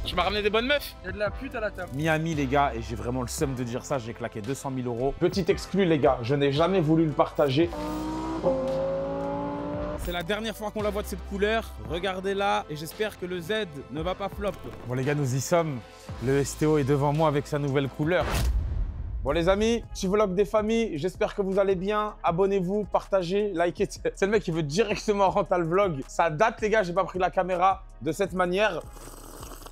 Tu m'as ramené des bonnes meufs? Il y a de la pute à la table. Miami, les gars, et j'ai vraiment le seum de dire ça, j'ai claqué 200 000 euros. Petit exclu, les gars, je n'ai jamais voulu le partager. C'est la dernière fois qu'on la voit de cette couleur. Regardez-la et j'espère que le Z ne va pas flop. Bon, les gars, nous y sommes. Le STO est devant moi avec sa nouvelle couleur. Bon, les amis, petit vlog des familles. J'espère que vous allez bien. Abonnez-vous, partagez, likez. C'est le mec qui veut directement rentrer le vlog. Ça date, les gars, j'ai pas pris la caméra de cette manière.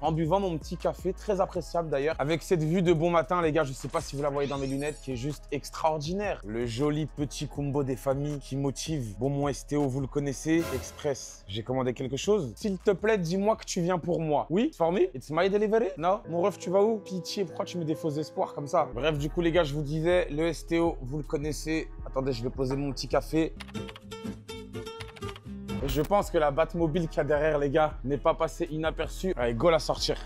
En buvant mon petit café, très appréciable d'ailleurs. Avec cette vue de bon matin, les gars, je sais pas si vous la voyez dans mes lunettes, qui est juste extraordinaire. Le joli petit combo des familles qui motive. Bon, mon STO, vous le connaissez. Express, j'ai commandé quelque chose. S'il te plaît, dis-moi que tu viens pour moi. Oui, for me? It's my delivery? Non? Mon ref, tu vas où? Pitié, pourquoi tu mets des faux espoirs comme ça? Bref, du coup, les gars, je vous disais, le STO, vous le connaissez. Attendez, je vais poser mon petit café. Et je pense que la Batmobile qu'il y a derrière, les gars, n'est pas passée inaperçue. Allez, go la sortir.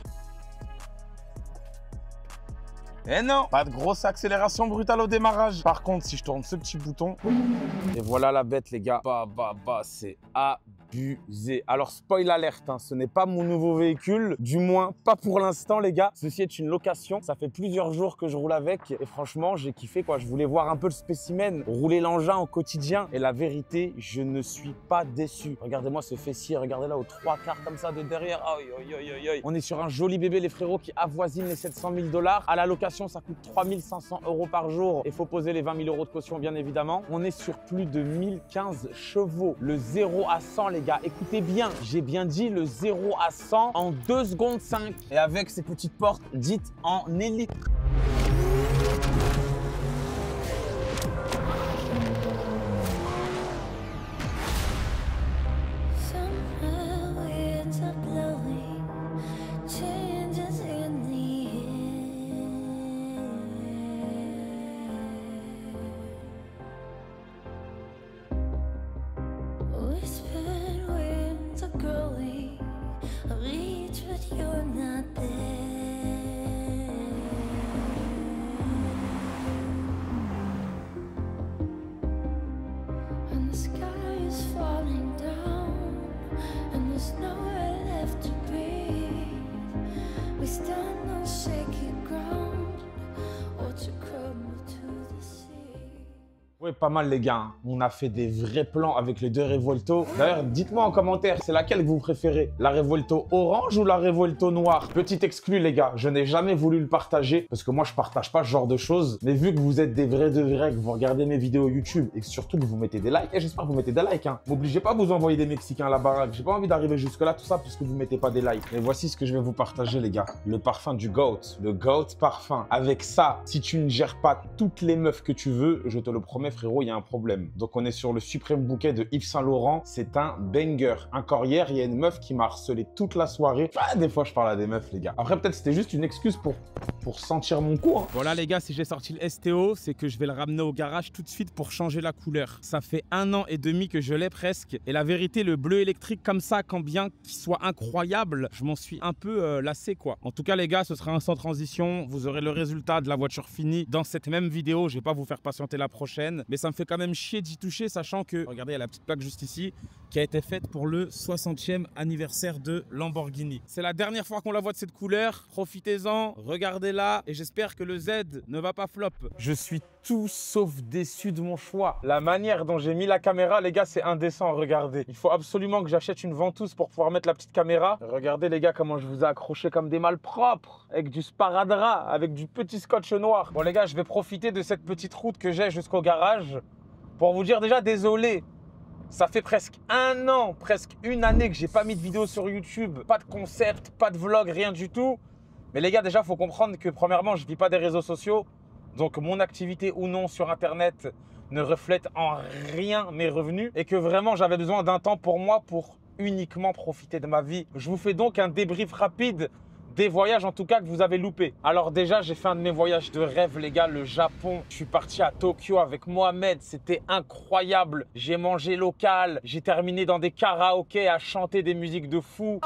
Eh non, pas de grosse accélération brutale au démarrage. Par contre, si je tourne ce petit bouton, et voilà la bête, les gars. C'est abusé. Alors, spoil alerte, hein, ce n'est pas mon nouveau véhicule. Du moins, pas pour l'instant, les gars. Ceci est une location. Ça fait plusieurs jours que je roule avec. Et franchement, j'ai kiffé, quoi. Je voulais voir un peu le spécimen, rouler l'engin au quotidien. Et la vérité, je ne suis pas déçu. Regardez-moi ce fessier. Regardez-là aux 3/4 comme ça de derrière. Aïe, aïe, aïe, aïe, aïe. On est sur un joli bébé, les frérots, qui avoisine les 700 000 $. À la location, ça coûte 3 500 € par jour. Il faut poser les 20 000 € de caution, bien évidemment. On est sur plus de 1015 chevaux. Le 0 à 100, les gars, écoutez bien, j'ai bien dit le 0 à 100 en 2 secondes 5 et avec ces petites portes dites en hélice. Ouais, pas mal les gars, on a fait des vrais plans avec les deux Revuelto. D'ailleurs, dites-moi en commentaire, c'est laquelle que vous préférez? La Revuelto orange ou la Revuelto noire? Petit exclu les gars, je n'ai jamais voulu le partager parce que moi je partage pas ce genre de choses. Mais vu que vous êtes des vrais de vrais, que vous regardez mes vidéos YouTube et surtout que vous mettez des likes, et j'espère que vous mettez des likes, hein. M'obligez pas à vous envoyer des Mexicains à la baraque. J'ai pas envie d'arriver jusque là, tout ça, puisque vous mettez pas des likes. Et voici ce que je vais vous partager les gars. Le parfum du GOAT, le GOAT parfum. Avec ça, si tu ne gères pas toutes les meufs que tu veux, je te le promets frérot, il y a un problème. Donc on est sur le suprême bouquet de Yves Saint Laurent. C'est un banger. Encore hier, il y a une meuf qui m'a harcelé toute la soirée. Ah, des fois, je parle à des meufs, les gars. Après, peut-être c'était juste une excuse pour sentir mon coup. Hein. Voilà les gars, si j'ai sorti le STO, c'est que je vais le ramener au garage tout de suite pour changer la couleur. Ça fait 1 an et demi que je l'ai presque. Et la vérité, le bleu électrique comme ça, quand bien qu'il soit incroyable, je m'en suis un peu lassé quoi. En tout cas les gars, ce sera un sans transition. Vous aurez le résultat de la voiture finie dans cette même vidéo. Je vais pas vous faire patienter la prochaine. Mais ça me fait quand même chier d'y toucher, sachant que, regardez, il y a la petite plaque juste ici, qui a été faite pour le 60e anniversaire de Lamborghini. C'est la dernière fois qu'on la voit de cette couleur. Profitez-en, regardez-la et j'espère que le Z ne va pas flop. Je suis tout sauf déçu de mon choix. La manière dont j'ai mis la caméra, les gars, c'est indécent. Regardez. Il faut absolument que j'achète une ventouse pour pouvoir mettre la petite caméra. Regardez, les gars, comment je vous ai accroché comme des malpropres. Avec du sparadrap, avec du petit scotch noir. Bon, les gars, je vais profiter de cette petite route que j'ai jusqu'au garage pour vous dire déjà désolé. Ça fait presque 1 an, presque 1 année que j'ai pas mis de vidéo sur YouTube. Pas de concept, pas de vlog, rien du tout. Mais les gars, déjà, il faut comprendre que premièrement, je ne vis pas des réseaux sociaux. Donc, mon activité ou non sur Internet ne reflète en rien mes revenus. Et que vraiment, j'avais besoin d'un temps pour moi pour uniquement profiter de ma vie. Je vous fais donc un débrief rapide des voyages en tout cas que vous avez loupés. Alors déjà, j'ai fait un de mes voyages de rêve, les gars, le Japon. Je suis parti à Tokyo avec Mohamed, c'était incroyable. J'ai mangé local, j'ai terminé dans des karaokés à chanter des musiques de fou.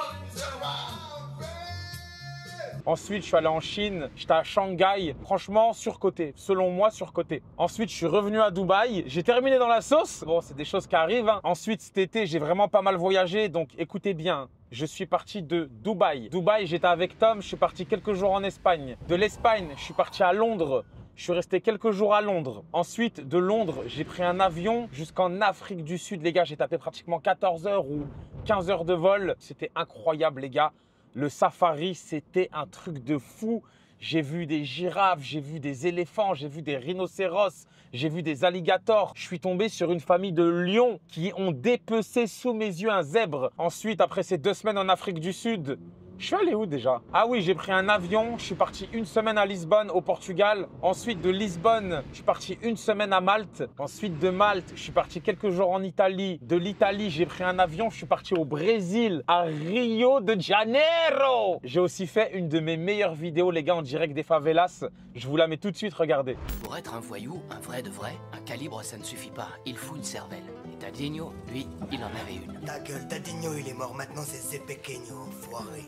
Ensuite, je suis allé en Chine, j'étais à Shanghai. Franchement, surcoté. Selon moi, surcoté. Ensuite, je suis revenu à Dubaï. J'ai terminé dans la sauce. Bon, c'est des choses qui arrivent, hein. Ensuite, cet été, j'ai vraiment pas mal voyagé. Donc, écoutez bien. Je suis parti de Dubaï. Dubaï, j'étais avec Tom. Je suis parti quelques jours en Espagne. De l'Espagne, je suis parti à Londres. Je suis resté quelques jours à Londres. Ensuite, de Londres, j'ai pris un avion jusqu'en Afrique du Sud. Les gars, j'ai tapé pratiquement 14 heures ou 15 heures de vol. C'était incroyable, les gars. Le safari, c'était un truc de fou. J'ai vu des girafes, j'ai vu des éléphants, j'ai vu des rhinocéros, j'ai vu des alligators. Je suis tombé sur une famille de lions qui ont dépecé sous mes yeux un zèbre. Ensuite, après ces 2 semaines en Afrique du Sud, je suis allé où déjà? Ah oui, j'ai pris un avion, je suis parti 1 semaine à Lisbonne au Portugal. Ensuite de Lisbonne, je suis parti 1 semaine à Malte. Ensuite de Malte, je suis parti quelques jours en Italie. De l'Italie, j'ai pris un avion, je suis parti au Brésil, à Rio de Janeiro. J'ai aussi fait une de mes meilleures vidéos, les gars, en direct des favelas. Je vous la mets tout de suite, regardez. Pour être un voyou, un vrai de vrai, un calibre ça ne suffit pas, il faut une cervelle. Et Tadinho, lui, il en avait une. Ta gueule, Tadinho il est mort, maintenant c'est Zé Pequeño, foiré.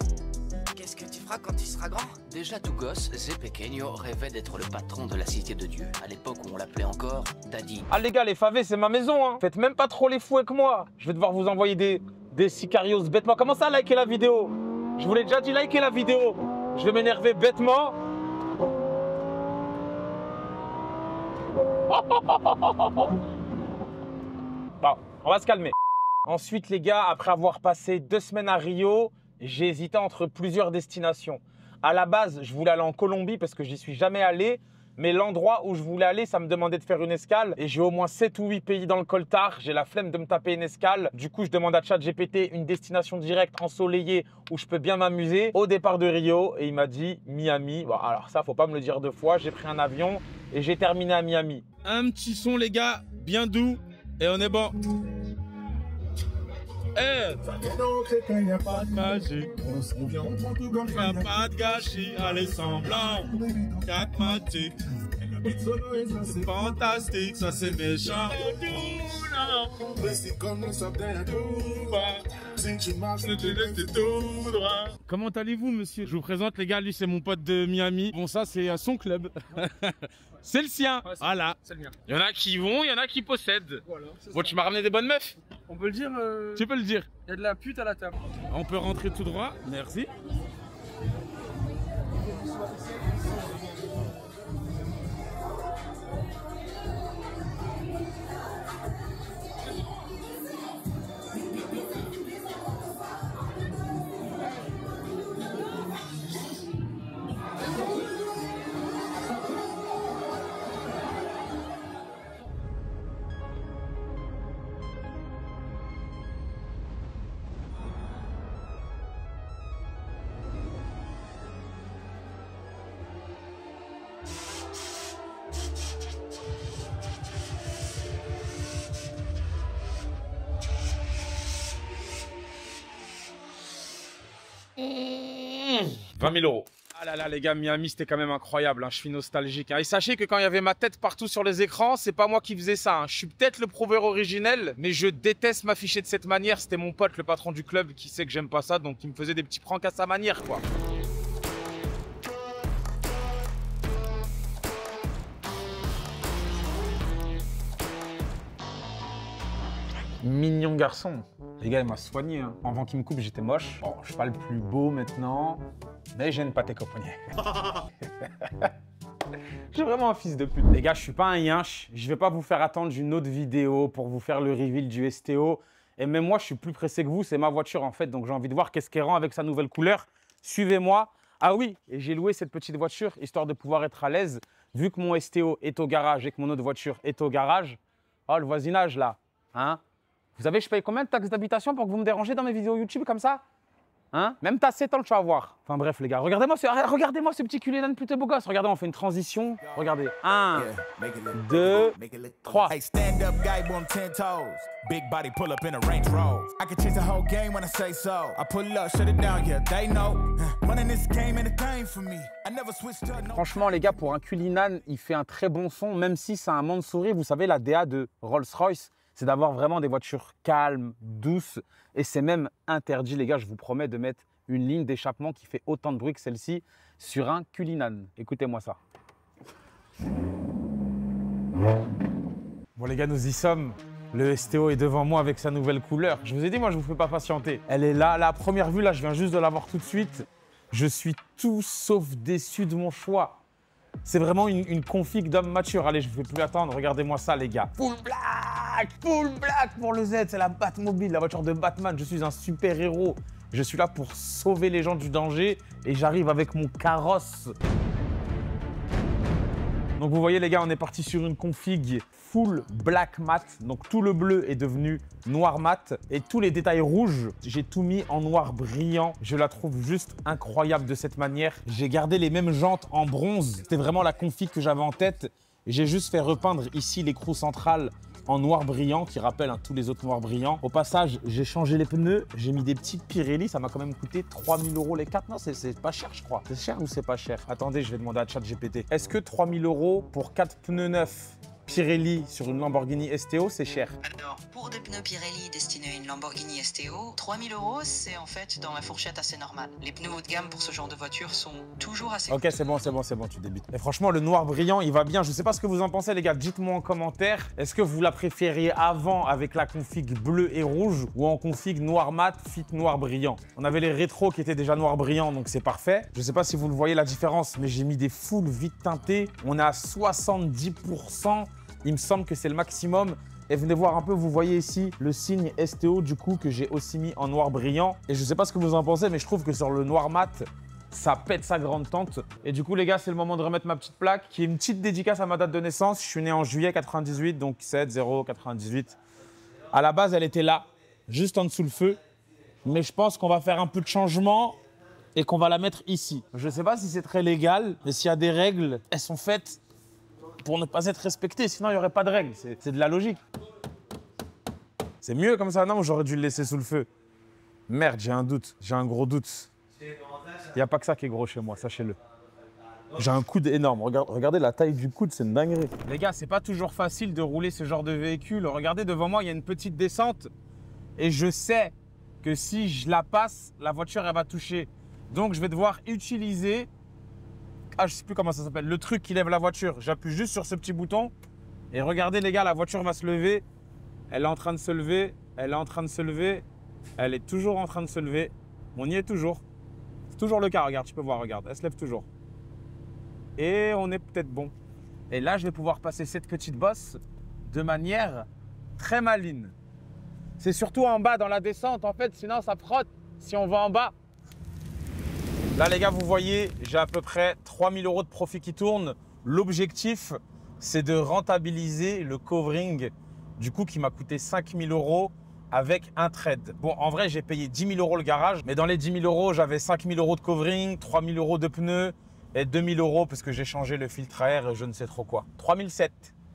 Qu'est-ce que tu feras quand tu seras grand? Déjà tout gosse, Zé Pequeño rêvait d'être le patron de la cité de Dieu, à l'époque où on l'appelait encore Daddy. Ah les gars, les favés, c'est ma maison, hein. Faites même pas trop les fous avec moi. Je vais devoir vous envoyer des sicarios bêtement. Comment ça, liker la vidéo? Je vous l'ai déjà dit, liker la vidéo. Je vais m'énerver bêtement. Bon, on va se calmer. Ensuite, les gars, après avoir passé 2 semaines à Rio, j'ai hésité entre plusieurs destinations. À la base, je voulais aller en Colombie parce que j'y suis jamais allé. Mais l'endroit où je voulais aller, ça me demandait de faire une escale. Et j'ai au moins 7 ou 8 pays dans le coltard. J'ai la flemme de me taper une escale. Du coup, je demande à ChatGPT une destination directe ensoleillée où je peux bien m'amuser au départ de Rio. Et il m'a dit Miami. Bon, alors ça, faut pas me le dire 2 fois. J'ai pris un avion et j'ai terminé à Miami. Un petit son, les gars, bien doux. Et on est bon. Eh, y a pas de magie, y a pas de gâchis, allez semblant, pragmatique, c'est fantastique, ça c'est méchant. Comment allez-vous, monsieur? Je vous présente, les gars, lui c'est mon pote de Miami. Bon, ça c'est son club. C'est le sien. Ouais, voilà. C'est le mien. Il y en a qui vont, il y en a qui possèdent. Voilà, bon, tu m'as ramené des bonnes meufs? On peut le dire. Tu peux le dire. Il y a de la pute à la table. On peut rentrer tout droit. Merci. Mmh. 20 000 euros. Ah là là, les gars, Miami, c'était quand même incroyable. Hein. Je suis nostalgique. Hein. Et sachez que quand il y avait ma tête partout sur les écrans, c'est pas moi qui faisais ça. Hein. Je suis peut-être le prouveur originel, mais je déteste m'afficher de cette manière. C'était mon pote, le patron du club, qui sait que j'aime pas ça, donc il me faisait des petits pranks à sa manière, quoi. Mignon garçon. Les gars, il m'a soigné. Hein. Avant qu'il me coupe, j'étais moche. Bon, je suis pas le plus beau maintenant, mais j'ai une pâté copognée. J'ai vraiment un fils de pute. Les gars, je suis pas un yinche. Je vais pas vous faire attendre une autre vidéo pour vous faire le reveal du STO. Et même moi, je suis plus pressé que vous. C'est ma voiture en fait, donc j'ai envie de voir qu'est-ce qu'elle rend avec sa nouvelle couleur. Suivez-moi. Ah oui, et j'ai loué cette petite voiture histoire de pouvoir être à l'aise. Vu que mon STO est au garage et que mon autre voiture est au garage. Oh, le voisinage là. Hein? Vous savez, je paye combien de taxes d'habitation pour que vous me dérangez dans mes vidéos YouTube comme ça? Hein? Même t'as 7 ans, tu vas voir. Enfin bref, les gars, regardez-moi ce petit culé là de plutôt beau gosse. Regardez, on fait une transition. Regardez. 1, 2, 3. Hey, stand up guy on 10 toes. Big body pull up in a Range Rover. I can change the whole game when I say so. I pull up, shut it down, yeah, they know. Running this game ain't a thing for me. I never switched up. Franchement, les gars, pour un Cullinan, il fait un très bon son, même si c'est un Mansouri. Vous savez, la DA de Rolls-Royce, c'est d'avoir vraiment des voitures calmes, douces. Et c'est même interdit, les gars, je vous promets, de mettre une ligne d'échappement qui fait autant de bruit que celle-ci sur un Cullinan. Écoutez-moi ça. Bon les gars, nous y sommes. Le STO est devant moi avec sa nouvelle couleur. Je vous ai dit, moi, je ne vous fais pas patienter. Elle est là, la première vue, là, je viens juste de la voir tout de suite. Je suis tout sauf déçu de mon choix. C'est vraiment une config d'homme mature. Allez, je ne vais plus attendre. Regardez-moi ça, les gars. Full black pour le Z. C'est la Batmobile, la voiture de Batman. Je suis un super-héros. Je suis là pour sauver les gens du danger et j'arrive avec mon carrosse. Donc vous voyez les gars, on est parti sur une config full black mat. Donc tout le bleu est devenu noir mat et tous les détails rouges, j'ai tout mis en noir brillant. Je la trouve juste incroyable de cette manière. J'ai gardé les mêmes jantes en bronze. C'était vraiment la config que j'avais en tête. J'ai juste fait repeindre ici l'écrou central en noir brillant qui rappelle tous les autres noirs brillants. Au passage, j'ai changé les pneus, j'ai mis des petites Pirelli, ça m'a quand même coûté 3000 € les 4. Non, c'est pas cher, je crois. C'est cher ou c'est pas cher? Attendez, je vais demander à ChatGPT. Est-ce que 3000 € pour 4 pneus neufs Pirelli sur une Lamborghini STO, c'est cher? Alors, pour des pneus Pirelli destinés à une Lamborghini STO, 3000 €, c'est en fait dans la fourchette assez normale. Les pneus haut de gamme pour ce genre de voiture sont toujours assez... Ok, c'est bon, tu débutes. Et franchement, le noir brillant, il va bien. Je sais pas ce que vous en pensez, les gars. Dites-moi en commentaire. Est-ce que vous la préfériez avant avec la config bleu et rouge ou en config noir mat, fit noir brillant? On avait les rétros qui étaient déjà noir brillant, donc c'est parfait. Je sais pas si vous le voyez la différence, mais j'ai mis des full vite teintés. On est à 70%. Il me semble que c'est le maximum. Et venez voir un peu, vous voyez ici le signe STO du coup que j'ai aussi mis en noir brillant. Et je ne sais pas ce que vous en pensez, mais je trouve que sur le noir mat, ça pète sa grande tente. Et du coup les gars, c'est le moment de remettre ma petite plaque qui est une petite dédicace à ma date de naissance. Je suis né en juillet 98, donc 7-0-98. À la base, elle était là, juste en dessous le feu. Mais je pense qu'on va faire un peu de changement et qu'on va la mettre ici. Je ne sais pas si c'est très légal, mais s'il y a des règles, elles sont faites pour ne pas être respecté, sinon il n'y aurait pas de règles. C'est de la logique. C'est mieux comme ça, non? J'aurais dû le laisser sous le feu. Merde, j'ai un doute, j'ai un gros doute. Il n'y a pas que ça qui est gros chez moi, sachez-le. J'ai un coude énorme. Regardez la taille du coude, c'est une dinguerie. Les gars, c'est pas toujours facile de rouler ce genre de véhicule. Regardez devant moi, il y a une petite descente. Et je sais que si je la passe, la voiture, elle va toucher. Donc, je vais devoir utiliser... Ah, je sais plus comment ça s'appelle. Le truc qui lève la voiture. J'appuie juste sur ce petit bouton. Et regardez, les gars, la voiture va se lever. Elle est en train de se lever. Elle est en train de se lever. Elle est toujours en train de se lever. On y est toujours. C'est toujours le cas. Regarde, tu peux voir. Regarde, elle se lève toujours. Et on est peut-être bon. Et là, je vais pouvoir passer cette petite bosse de manière très maligne. C'est surtout en bas dans la descente, en fait. Sinon, ça frotte. Si on va en bas. Là, les gars, vous voyez, j'ai à peu près 3000 € de profit qui tournent. L'objectif, c'est de rentabiliser le covering, du coup, qui m'a coûté 5000 € avec un trade. Bon, en vrai, j'ai payé 10 000 € le garage, mais dans les 10 000 €, j'avais 5000 € de covering, 3000 € de pneus et 2000 € parce que j'ai changé le filtre à air et je ne sais trop quoi. 3007.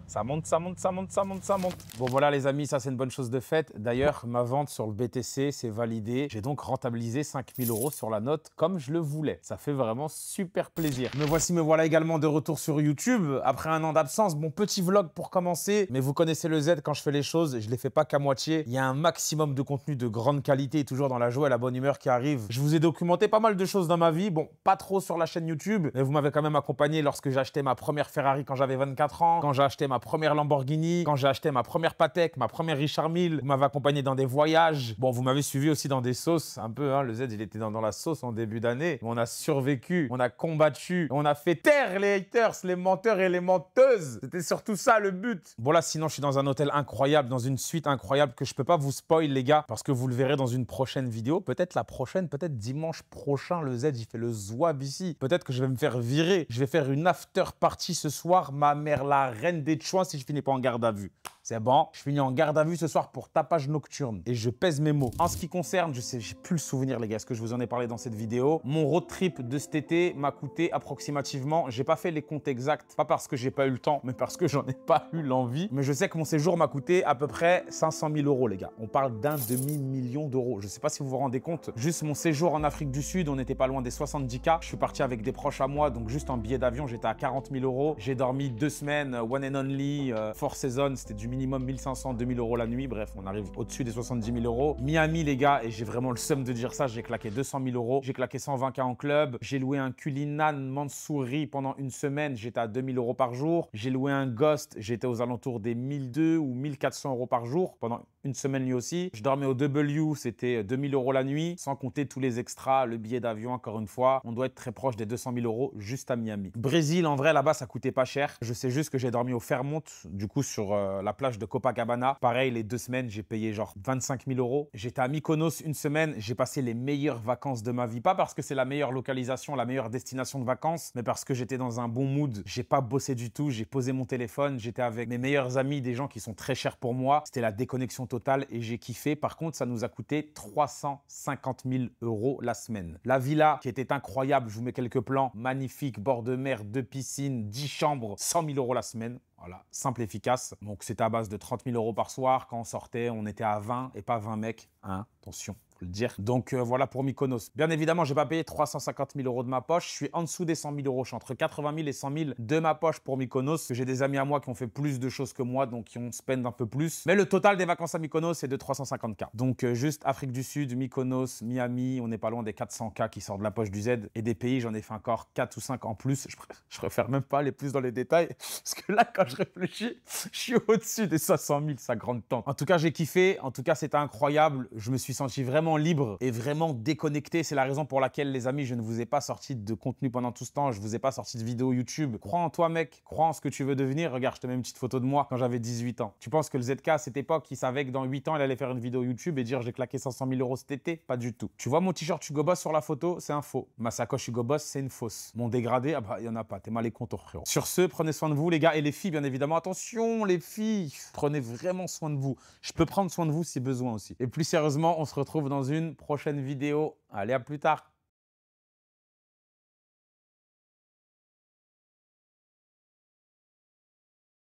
Ça monte, ça monte, ça monte, ça monte, ça monte. Bon voilà les amis, ça c'est une bonne chose de faite. D'ailleurs, ma vente sur le BTC, c'est validé. J'ai donc rentabilisé 5000 € sur la note comme je le voulais. Ça fait vraiment super plaisir. Me voilà également de retour sur YouTube. Après un an d'absence, bon petit vlog pour commencer. Mais vous connaissez le Z, quand je fais les choses, je ne les fais pas qu'à moitié. Il y a un maximum de contenu de grande qualité, toujours dans la joie et la bonne humeur qui arrive. Je vous ai documenté pas mal de choses dans ma vie. Bon, pas trop sur la chaîne YouTube, mais vous m'avez quand même accompagné lorsque j'ai acheté ma première Ferrari quand j'avais 24 ans, quand j'ai acheté ma première Lamborghini, quand j'ai acheté ma première Patek, ma première Richard Mille, vous m'avez accompagné dans des voyages. Bon, vous m'avez suivi aussi dans des sauces, un peu, hein, le Z, il était dans la sauce en début d'année. On a survécu, on a combattu, on a fait taire les haters, les menteurs et les menteuses. C'était surtout ça le but. Bon là, sinon, je suis dans un hôtel incroyable, dans une suite incroyable que je peux pas vous spoil, les gars, parce que vous le verrez dans une prochaine vidéo. Peut-être la prochaine, peut-être dimanche prochain, le Z, il fait le zouab ici. Peut-être que je vais me faire virer. Je vais faire une after party ce soir, ma mère, la reine des chouins, si je finis pas en garde à vue. C'est bon, je finis en garde à vue ce soir pour tapage nocturne et je pèse mes mots. En ce qui concerne, je sais, j'ai plus le souvenir les gars, est-ce que je vous en ai parlé dans cette vidéo? Mon road trip de cet été m'a coûté approximativement, j'ai pas fait les comptes exacts, pas parce que j'ai pas eu le temps, mais parce que j'en ai pas eu l'envie. Mais je sais que mon séjour m'a coûté à peu près 500 000 € les gars. On parle d'un demi-million d'euros. Je sais pas si vous vous rendez compte, juste mon séjour en Afrique du Sud, on n'était pas loin des 70K. Je suis parti avec des proches à moi, donc juste en billet d'avion, j'étais à 40 000 €. J'ai dormi 2 semaines, one and only, 4 seasons, c'était du minimum. minimum 1500, 2000 € la nuit. Bref, on arrive au-dessus des 70 000 €. Miami, les gars, et j'ai vraiment le seum de dire ça, j'ai claqué 200 000 €. J'ai claqué 120K en club. J'ai loué un Cullinan Mansouri pendant une semaine. J'étais à 2000 € par jour. J'ai loué un Ghost. J'étais aux alentours des 1200 ou 1400 € par jour pendant une semaine lui aussi. Je dormais au W, c'était 2000 € la nuit, sans compter tous les extras, le billet d'avion, encore une fois. On doit être très proche des 200 000 € juste à Miami. Brésil, en vrai, là-bas, ça coûtait pas cher. Je sais juste que j'ai dormi au Fairmont, du coup, sur la plage de Copacabana. Pareil, les 2 semaines, j'ai payé genre 25 000 €. J'étais à Mykonos une semaine. J'ai passé les meilleures vacances de ma vie. Pas parce que c'est la meilleure localisation, la meilleure destination de vacances, mais parce que j'étais dans un bon mood. J'ai pas bossé du tout. J'ai posé mon téléphone. J'étais avec mes meilleurs amis, des gens qui sont très chers pour moi. C'était la déconnexion totale et j'ai kiffé. Par contre, ça nous a coûté 350 000 € la semaine. La villa qui était incroyable, je vous mets quelques plans. Magnifique, bord de mer, 2 piscines, 10 chambres, 100 000 € la semaine. Voilà, simple, efficace. Donc, c'était à base de 30 000 € par soir. Quand on sortait, on était à 20 et pas 20 mecs. Hein, attention. Le dire. Donc voilà pour Mykonos. Bien évidemment, j'ai pas payé 350 000 € de ma poche. Je suis en dessous des 100 000 €. Je suis entre 80 000 et 100 000 de ma poche pour Mykonos. J'ai des amis à moi qui ont fait plus de choses que moi, donc qui ont spend un peu plus. Mais le total des vacances à Mykonos, c'est de 350K. Donc juste Afrique du Sud, Mykonos, Miami, on n'est pas loin des 400K qui sortent de la poche du Z. Et des pays, j'en ai fait encore 4 ou 5 en plus. Je préfère même pas aller plus dans les détails. Parce que là, quand je réfléchis, je suis au-dessus des 500 000, sa grande tante. En tout cas, j'ai kiffé. En tout cas, c'était incroyable. Je me suis senti vraiment libre et vraiment déconnecté. C'est la raison pour laquelle, les amis, je ne vous ai pas sorti de contenu pendant tout ce temps. Je ne vous ai pas sorti de vidéo YouTube. Crois en toi, mec. Crois en ce que tu veux devenir. Regarde, je te mets une petite photo de moi quand j'avais 18 ans. Tu penses que le ZK, à cette époque, il savait que dans 8 ans, il allait faire une vidéo YouTube et dire j'ai claqué 500 000 € cet été? Pas du tout. Tu vois mon t-shirt Hugo Boss sur la photo? C'est un faux. Ma sacoche Hugo Boss, c'est une fausse. Mon dégradé, ah bah, il n'y en a pas. T'es mal les contours, frérot. Sur ce, prenez soin de vous, les gars. Et les filles, bien évidemment. Attention, les filles. Prenez vraiment soin de vous. Je peux prendre soin de vous si besoin aussi. Et plus sérieusement, on se retrouve dans une prochaine vidéo. Allez, à plus tard.